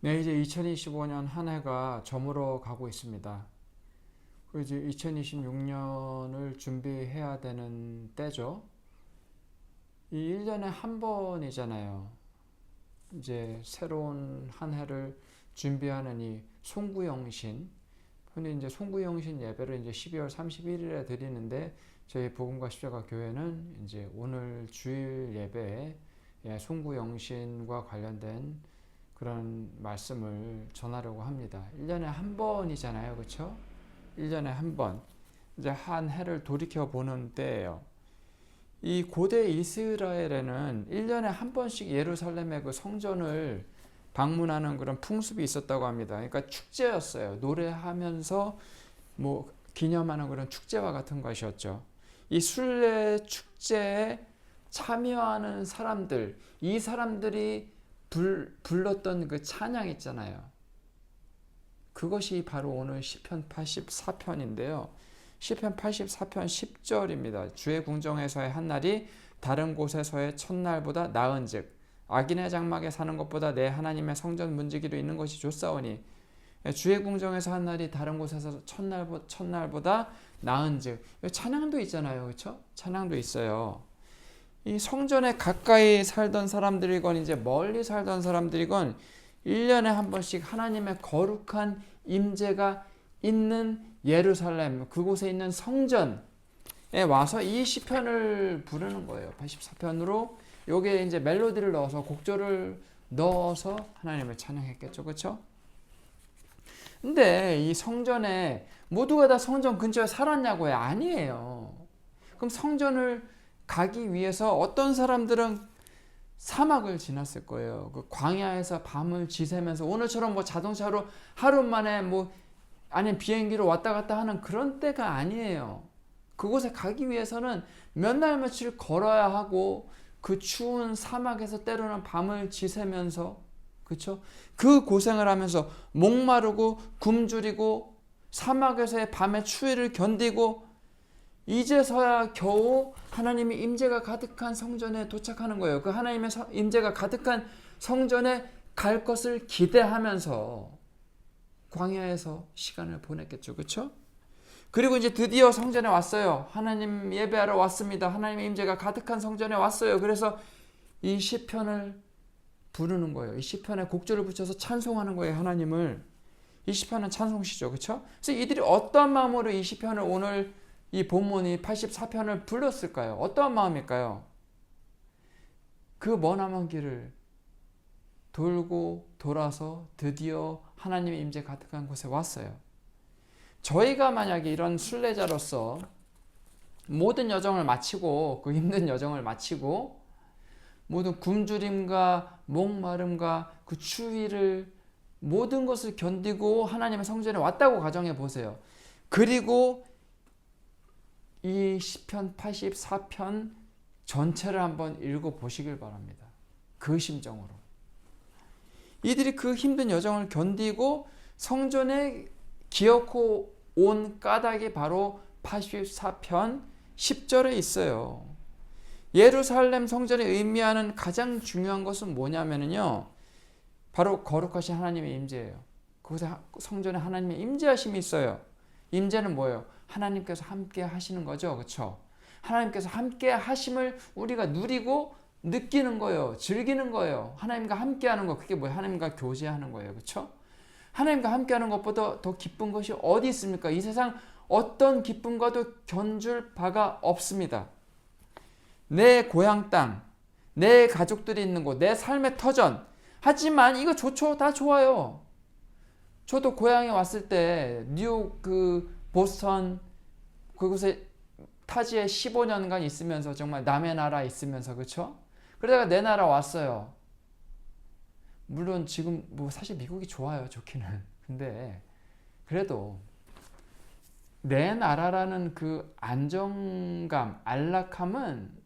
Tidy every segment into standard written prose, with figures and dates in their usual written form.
네, 이제 2025년 한 해가 저물어 가고 있습니다. 그리고 이제 2026년을 준비해야 되는 때죠. 이 1년에 한 번이잖아요. 이제 새로운 한 해를 준비하는 이 송구영신, 흔히 이제 송구영신 예배를 이제 12월 31일에 드리는데 저희 복음과 십자가 교회는 이제 오늘 주일 예배에 송구영신과 관련된 그런 말씀을 전하려고 합니다. 1년에 한 번이잖아요. 그렇죠? 1년에 한 번. 이제 한 해를 돌이켜 보는 때예요. 이 고대 이스라엘에는 1년에 한 번씩 예루살렘의 그 성전을 방문하는 그런 풍습이 있었다고 합니다. 그러니까 축제였어요. 노래하면서 뭐 기념하는 그런 축제와 같은 것이었죠. 이 순례 축제에 참여하는 사람들, 이 사람들이 불렀던 그 찬양 있잖아요. 그것이 바로 오늘 시편 84편인데요. 시편 84편 10절입니다. 주의 궁정에서의 한 날이 다른 곳에서의 첫날보다 나은즉 악인의 장막에 사는 것보다 내 하나님의 성전 문지기로 있는 것이 좋사오니 주의 궁정에서 한 날이 다른 곳에서 첫날보다 나은즉 찬양도 있잖아요. 그렇죠? 찬양도 있어요. 이 성전에 가까이 살던 사람들이건 이제 멀리 살던 사람들이건 1년에 한 번씩 하나님의 거룩한 임재가 있는 예루살렘, 그곳에 있는 성전에 와서 이 시편을 부르는 거예요. 84편으로 여기에 이제 멜로디를 넣어서 곡조를 넣어서 하나님을 찬양했겠죠. 그렇죠? 근데 이 성전에 모두가 다 성전 근처에 살았냐고요? 아니에요. 그럼 성전을 가기 위해서 어떤 사람들은 사막을 지났을 거예요. 그 광야에서 밤을 지새면서 오늘처럼 뭐 자동차로 하루 만에 뭐 아니면 비행기로 왔다 갔다 하는 그런 때가 아니에요. 그곳에 가기 위해서는 몇 날 며칠 걸어야 하고 그 추운 사막에서 때로는 밤을 지새면서 그쵸? 그 고생을 하면서 목마르고 굶주리고 사막에서의 밤의 추위를 견디고 이제서야 겨우 하나님의 임재가 가득한 성전에 도착하는 거예요. 그 하나님의 임재가 가득한 성전에 갈 것을 기대하면서 광야에서 시간을 보냈겠죠. 그렇죠? 그리고 이제 드디어 성전에 왔어요. 하나님 예배하러 왔습니다. 하나님의 임재가 가득한 성전에 왔어요. 그래서 이 시편을 부르는 거예요. 이 시편에 곡조를 붙여서 찬송하는 거예요. 하나님을. 이 시편은 찬송시죠. 그렇죠? 그래서 이들이 어떤 마음으로 이 시편을 오늘 이 본문이 84편을 불렀을까요? 어떠한 마음일까요? 그 머나먼 길을 돌고 돌아서 드디어 하나님의 임재 가득한 곳에 왔어요. 저희가 만약에 이런 순례자로서 모든 여정을 마치고 그 힘든 여정을 마치고 모든 굶주림과 목마름과 그 추위를 모든 것을 견디고 하나님의 성전에 왔다고 가정해 보세요. 그리고 이 시편 84편 전체를 한번 읽어 보시길 바랍니다. 그 심정으로. 이들이 그 힘든 여정을 견디고 성전에 기어코 온 까닭이 바로 84편 10절에 있어요. 예루살렘 성전이 의미하는 가장 중요한 것은 뭐냐면요. 바로 거룩하신 하나님의 임재예요. 그곳에 성전에 하나님의 임재하심이 있어요. 임재는 뭐예요? 하나님께서 함께 하시는 거죠. 그렇죠? 하나님께서 함께 하심을 우리가 누리고 느끼는 거예요. 즐기는 거예요. 하나님과 함께 하는 거. 그게 뭐예요? 하나님과 교제하는 거예요. 그렇죠? 하나님과 함께 하는 것보다 더 기쁜 것이 어디 있습니까? 이 세상 어떤 기쁨과도 견줄 바가 없습니다. 내 고향 땅, 내 가족들이 있는 곳, 내 삶의 터전. 하지만 이거 좋죠. 다 좋아요. 저도 고향에 왔을 때 뉴욕 보스턴 그곳에 타지에 15년간 있으면서 정말 남의 나라 있으면서 그렇죠? 그러다가 내 나라 왔어요. 물론 지금 뭐 사실 미국이 좋아요. 좋기는. 근데 그래도 내 나라라는 그 안정감, 안락함은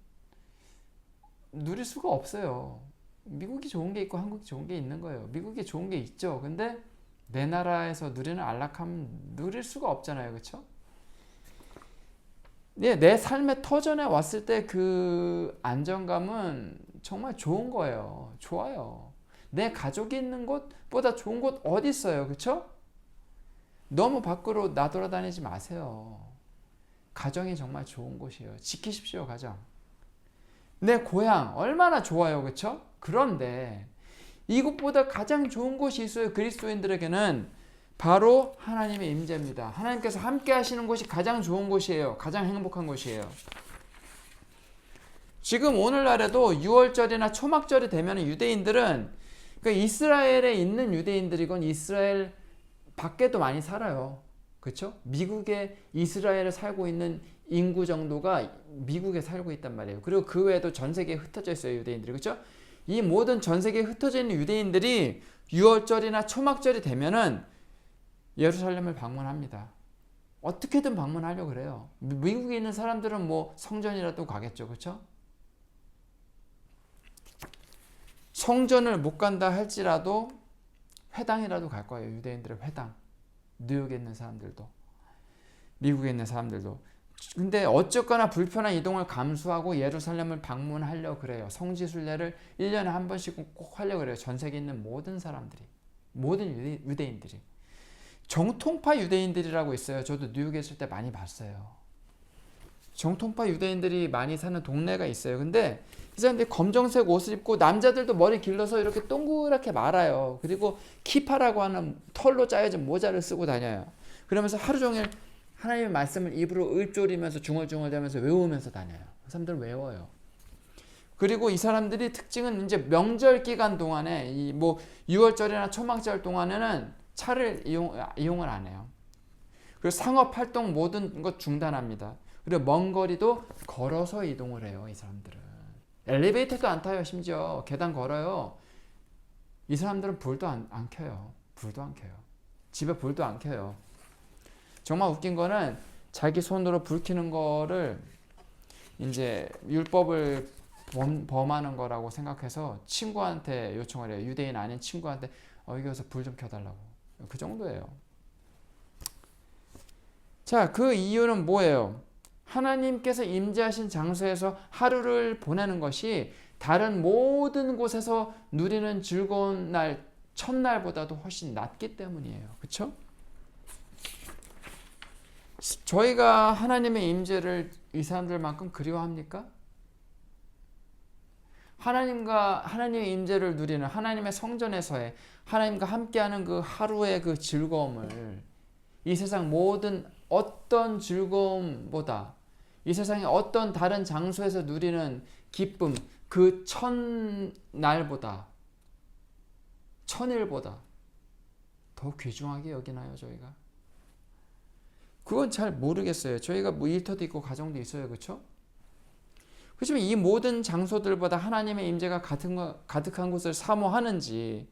누릴 수가 없어요. 미국이 좋은 게 있고 한국이 좋은 게 있는 거예요. 미국이 좋은 게 있죠. 근데 내 나라에서 누리는 안락함 누릴 수가 없잖아요. 그렇죠? 네, 내 삶의 터전에 왔을 때 그 안정감은 정말 좋은 거예요. 좋아요. 내 가족이 있는 곳보다 좋은 곳 어디 있어요? 그쵸? 너무 밖으로 나돌아다니지 마세요. 가정이 정말 좋은 곳이에요. 지키십시오, 가정. 내 고향 얼마나 좋아요. 그쵸? 그런데 이곳보다 가장 좋은 곳이 있어요. 그리스도인들에게는 바로 하나님의 임재입니다. 하나님께서 함께 하시는 곳이 가장 좋은 곳이에요. 가장 행복한 곳이에요. 지금 오늘날에도 6월절이나 초막절이 되면 유대인들은, 그러니까 이스라엘에 있는 유대인들이건 이스라엘 밖에도 많이 살아요. 그렇죠? 미국에 이스라엘에 살고 있는 인구 정도가 미국에 살고 있단 말이에요. 그리고 그 외에도 전 세계에 흩어져 있어요, 유대인들이. 그렇죠? 이 모든 전 세계에 흩어져 있는 유대인들이 6월절이나 초막절이 되면은 예루살렘을 방문합니다. 어떻게든 방문하려고 그래요. 미국에 있는 사람들은 뭐 성전이라도 가겠죠. 그렇죠? 성전을 못 간다 할지라도 회당이라도 갈 거예요. 유대인들의 회당. 뉴욕에 있는 사람들도, 미국에 있는 사람들도. 근데 어쨌거나 불편한 이동을 감수하고 예루살렘을 방문하려고 그래요. 성지순례를 1년에 한 번씩 꼭 하려고 그래요. 전 세계에 있는 모든 사람들이, 모든 유대인들이. 정통파 유대인들이라고 있어요. 저도 뉴욕에 있을 때 많이 봤어요. 정통파 유대인들이 많이 사는 동네가 있어요. 근데 이 사람들이 검정색 옷을 입고, 남자들도 머리 길러서 이렇게 동그랗게 말아요. 그리고 키파라고 하는 털로 짜여진 모자를 쓰고 다녀요. 그러면서 하루 종일 하나님의 말씀을 입으로 읊조리면서 중얼중얼대면서 외우면서 다녀요. 그 사람들은 외워요. 그리고 이 사람들이 특징은 이제 명절 기간 동안에, 이 뭐 6월절이나 초막절 동안에는 차를 이용을 안 해요. 그리고 상업 활동 모든 것 중단합니다. 그리고 먼 거리도 걸어서 이동을 해요. 이 사람들은 엘리베이터도 안 타요. 심지어 계단 걸어요. 이 사람들은 불도 안 켜요. 불도 안 켜요. 집에 불도 안 켜요. 정말 웃긴 거는 자기 손으로 불 켜는 거를 이제 율법을 범하는 거라고 생각해서 친구한테 요청을 해요. 유대인 아닌 친구한테 여기 가서 불 좀 켜달라고. 그 정도예요. 자, 그 이유는 뭐예요? 하나님께서 임재하신 장소에서 하루를 보내는 것이 다른 모든 곳에서 누리는 즐거운 날, 첫날보다도 훨씬 낫기 때문이에요. 그렇죠? 저희가 하나님의 임재를 이 사람들만큼 그리워합니까? 하나님의 임재를 누리는 하나님의 성전에서의 하나님과 함께하는 그 하루의 그 즐거움을 이 세상 모든 어떤 즐거움보다, 이 세상의 어떤 다른 장소에서 누리는 기쁨, 그 천날보다, 천일보다 더 귀중하게 여기나요, 저희가? 그건 잘 모르겠어요. 저희가 뭐 일터도 있고 가정도 있어요. 그렇죠? 그렇지만 이 모든 장소들보다 하나님의 임재가 가득한 곳을 사모하는지,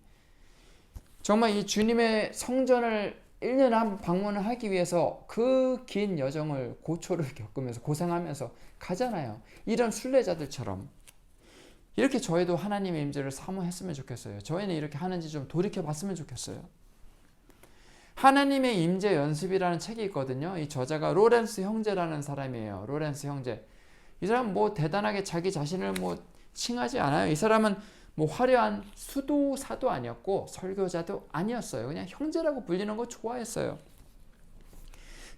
정말 이 주님의 성전을 1년에 한 번 방문을 하기 위해서 그 긴 여정을 고초를 겪으면서 고생하면서 가잖아요. 이런 순례자들처럼. 이렇게 저희도 하나님의 임재를 사모했으면 좋겠어요. 저희는 이렇게 하는지 좀 돌이켜 봤으면 좋겠어요. 하나님의 임재 연습이라는 책이 있거든요. 이 저자가 로렌스 형제라는 사람이에요. 로렌스 형제. 이 사람은 뭐 대단하게 자기 자신을 뭐 칭하지 않아요. 이 사람은 뭐 화려한 수도사도 아니었고 설교자도 아니었어요. 그냥 형제라고 불리는 거 좋아했어요.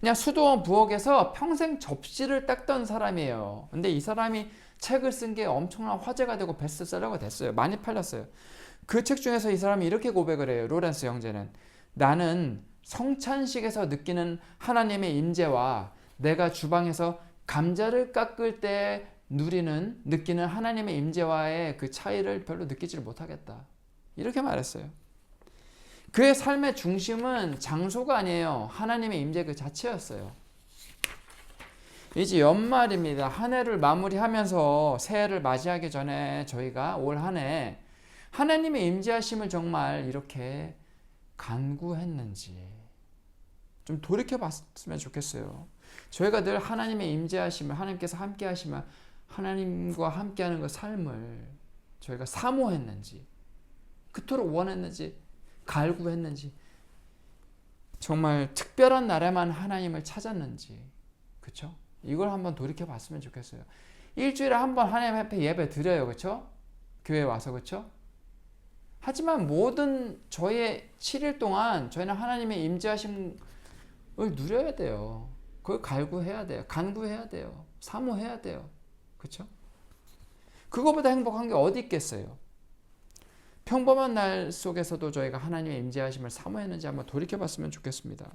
그냥 수도원 부엌에서 평생 접시를 닦던 사람이에요. 근데 이 사람이 책을 쓴 게 엄청난 화제가 되고 베스트셀러가 됐어요. 많이 팔렸어요. 그 책 중에서 이 사람이 이렇게 고백을 해요. 로렌스 형제는. 나는 성찬식에서 느끼는 하나님의 임재와 내가 주방에서 감자를 깎을 때 느끼는 하나님의 임재와의 그 차이를 별로 느끼지를 못하겠다. 이렇게 말했어요. 그의 삶의 중심은 장소가 아니에요. 하나님의 임재 그 자체였어요. 이제 연말입니다. 한 해를 마무리하면서 새해를 맞이하기 전에 저희가 올 한 해 하나님의 임재하심을 정말 이렇게 간구했는지 좀 돌이켜 봤으면 좋겠어요. 저희가 늘 하나님의 임재하심을, 하나님께서 함께 하시면 하나님과 함께하는 그 삶을 저희가 사모했는지, 그토록 원했는지, 갈구했는지, 정말 특별한 날에만 하나님을 찾았는지, 그렇죠? 이걸 한번 돌이켜 봤으면 좋겠어요. 일주일에 한 번 하나님 앞에 예배 드려요, 그렇죠? 교회에 와서, 그렇죠? 하지만 모든 저의 7일 동안 저희는 하나님의 임재하심을 누려야 돼요. 그걸 갈구해야 돼요. 간구해야 돼요. 사모해야 돼요. 그렇죠? 그거보다 행복한 게 어디 있겠어요? 평범한 날 속에서도 저희가 하나님의 임재하심을 사모했는지 한번 돌이켜봤으면 좋겠습니다.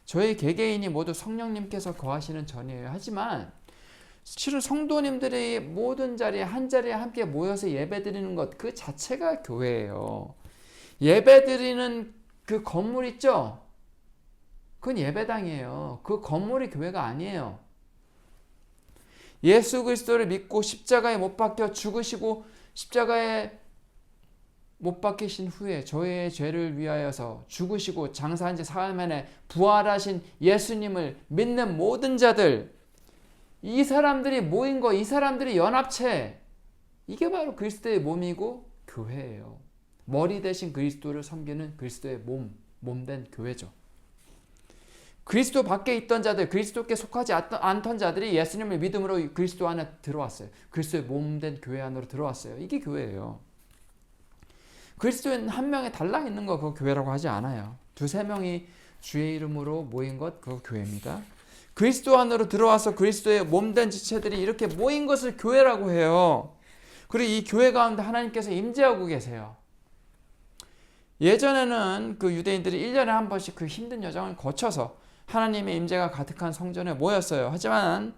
저희 개개인이 모두 성령님께서 거하시는 전이에요. 하지만 실은 성도님들이 모든 자리에 한 자리에 함께 모여서 예배드리는 것 그 자체가 교회예요. 예배드리는 그 건물 있죠? 그건 예배당이에요. 그 건물이 교회가 아니에요. 예수 그리스도를 믿고 십자가에 못 박혀 죽으시고 십자가에 못 박히신 후에 저의 죄를 위하여서 죽으시고 장사한 지 사흘 만에 부활하신 예수님을 믿는 모든 자들, 이 사람들이 모인 거, 이 사람들이 연합체, 이게 바로 그리스도의 몸이고 교회예요. 머리 대신 그리스도를 섬기는 그리스도의 몸된 교회죠. 그리스도 밖에 있던 자들, 그리스도께 속하지 않던 자들이 예수님을 믿음으로 그리스도 안에 들어왔어요. 그리스도의 몸된 교회 안으로 들어왔어요. 이게 교회예요. 그리스도인 한 명에 달라있는 거 그거 교회라고 하지 않아요. 두세 명이 주의 이름으로 모인 것 그거 교회입니다. 그리스도 안으로 들어와서 그리스도의 몸된 지체들이 이렇게 모인 것을 교회라고 해요. 그리고 이 교회 가운데 하나님께서 임재하고 계세요. 예전에는 그 유대인들이 1년에 한 번씩 그 힘든 여정을 거쳐서 하나님의 임재가 가득한 성전에 모였어요. 하지만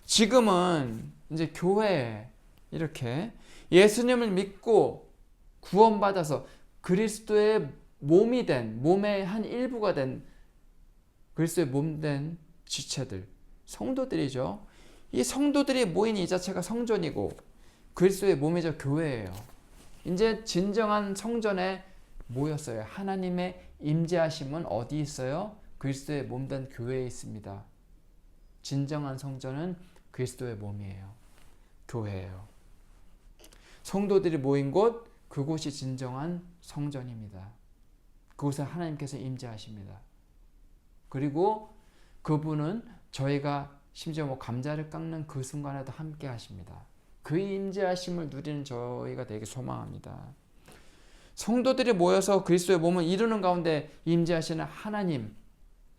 지금은 이제 교회에 이렇게 예수님을 믿고 구원받아서 그리스도의 몸이 된, 몸의 한 일부가 된 그리스도의 몸된 지체들, 성도들이죠. 이 성도들이 모인 이 자체가 성전이고 그리스도의 몸이죠. 교회예요. 이제 진정한 성전에 모였어요. 하나님의 임재하심은 어디 있어요? 그리스도의 몸된 교회에 있습니다. 진정한 성전은 그리스도의 몸이에요. 교회예요. 성도들이 모인 곳, 그곳이 진정한 성전입니다. 그곳에 하나님께서 임재하십니다. 그리고 그분은 저희가 심지어 감자를 깎는 그 순간에도 함께 하십니다. 그 임재하심을 누리는 저희가 되게 소망합니다. 성도들이 모여서 그리스도의 몸을 이루는 가운데 임재하시는 하나님,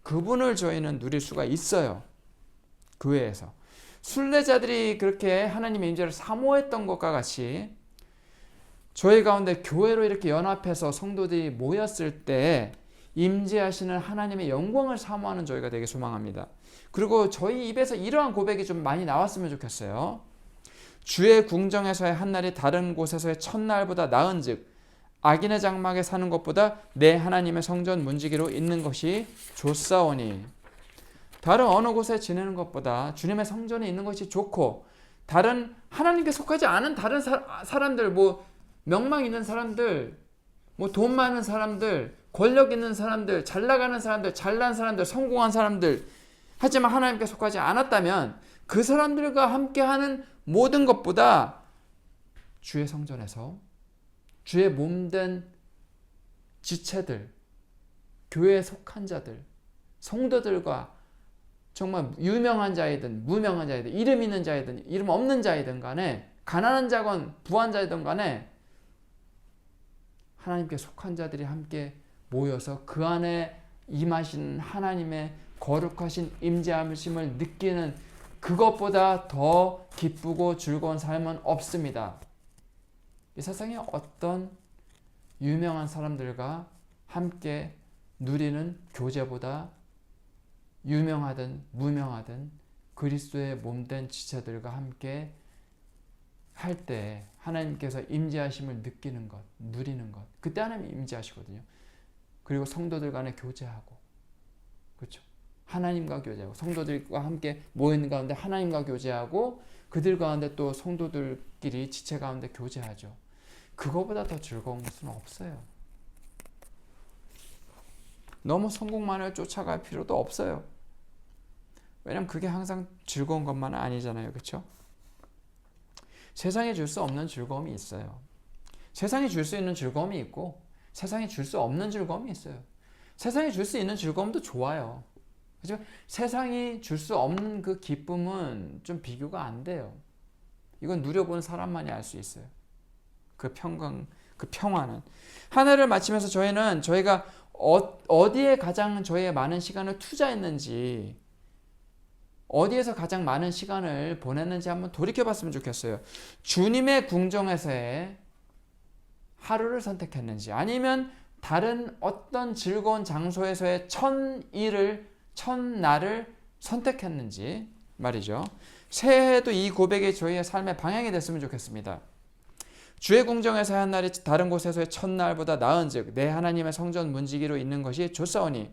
그분을 저희는 누릴 수가 있어요. 교회에서. 순례자들이 그렇게 하나님의 임재를 사모했던 것과 같이 저희 가운데 교회로 이렇게 연합해서 성도들이 모였을 때 임재하시는 하나님의 영광을 사모하는 저희가 되게 소망합니다. 그리고 저희 입에서 이러한 고백이 좀 많이 나왔으면 좋겠어요. 주의 궁정에서의 한날이 다른 곳에서의 첫날보다 나은즉 악인의 장막에 사는 것보다 내 하나님의 성전 문지기로 있는 것이 좋사오니. 다른 어느 곳에 지내는 것보다 주님의 성전에 있는 것이 좋고, 다른 하나님께 속하지 않은 다른 사람들, 명망 있는 사람들, 돈 많은 사람들, 권력 있는 사람들, 잘 나가는 사람들, 잘난 사람들, 성공한 사람들, 하지만 하나님께 속하지 않았다면 그 사람들과 함께하는 모든 것보다 주의 성전에서 주의 몸된 지체들, 교회에 속한 자들, 성도들과 정말 유명한 자이든 무명한 자이든 이름 있는 자이든 이름 없는 자이든 간에 가난한 자건 부한 자이든 간에 하나님께 속한 자들이 함께 모여서 그 안에 임하시는 하나님의 거룩하신 임재하심을 느끼는 그것보다 더 기쁘고 즐거운 삶은 없습니다. 이 세상에 어떤 유명한 사람들과 함께 누리는 교제보다 유명하든 무명하든 그리스도의 몸된 지체들과 함께 할 때 하나님께서 임재하심을 느끼는 것, 누리는 것, 그때 하나님이 임재하시거든요. 그리고 성도들 간에 교제하고, 그렇죠? 하나님과 교제하고, 성도들과 함께 모이는 가운데 하나님과 교제하고, 그들 가운데 또 성도들끼리 지체 가운데 교제하죠. 그거보다 더 즐거운 것은 없어요. 너무 성공만을 쫓아갈 필요도 없어요. 왜냐면 그게 항상 즐거운 것만은 아니잖아요. 그렇죠? 세상에 줄 수 없는 즐거움이 있어요. 세상에 줄 수 있는 즐거움이 있고 세상에 줄 수 없는 즐거움이 있어요. 세상에 줄 수 있는 즐거움도 좋아요. 그렇죠? 세상이 줄 수 없는 그 기쁨은 좀 비교가 안 돼요. 이건 누려본 사람만이 알 수 있어요. 그 평강, 그 평화는. 한 해를 마치면서 저희는 저희가 어디에 가장 저희의 많은 시간을 투자했는지, 어디에서 가장 많은 시간을 보냈는지 한번 돌이켜봤으면 좋겠어요. 주님의 궁정에서의 하루를 선택했는지, 아니면 다른 어떤 즐거운 장소에서의 첫날을 선택했는지 말이죠. 새해에도 이 고백이 저희의 삶의 방향이 됐으면 좋겠습니다. 주의 궁정에서의 한 날이 다른 곳에서의 첫날보다 나은즉 내 하나님의 성전 문지기로 있는 것이 좋사오니,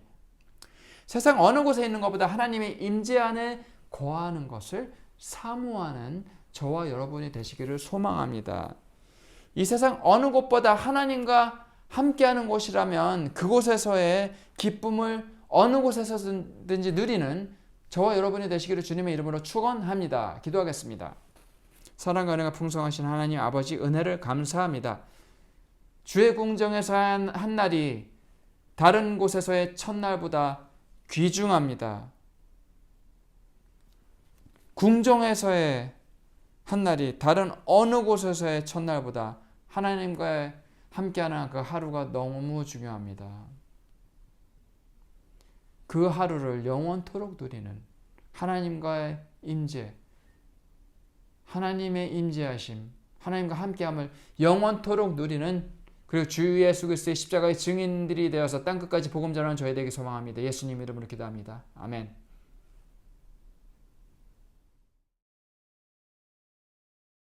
세상 어느 곳에 있는 것보다 하나님의 임재 안에 거하는 것을 사모하는 저와 여러분이 되시기를 소망합니다. 이 세상 어느 곳보다 하나님과 함께하는 곳이라면 그곳에서의 기쁨을 어느 곳에서든지 누리는 저와 여러분이 되시기를 주님의 이름으로 축원합니다. 기도하겠습니다. 사랑과 은혜가 풍성하신 하나님 아버지, 은혜를 감사합니다. 주의 궁정에서 한 날이 다른 곳에서의 첫날보다 귀중합니다. 궁정에서의 한 날이 다른 어느 곳에서의 첫날보다 하나님과 함께하는 그 하루가 너무 중요합니다. 그 하루를 영원토록 누리는 하나님과의 임재, 하나님의 임재하심, 하나님과 함께함을 영원토록 누리는, 그리고 주 예수 그리스도의 십자가의 증인들이 되어서 땅끝까지 복음 전하는 저희 되기 소망합니다. 예수님 이름으로 기도합니다. 아멘.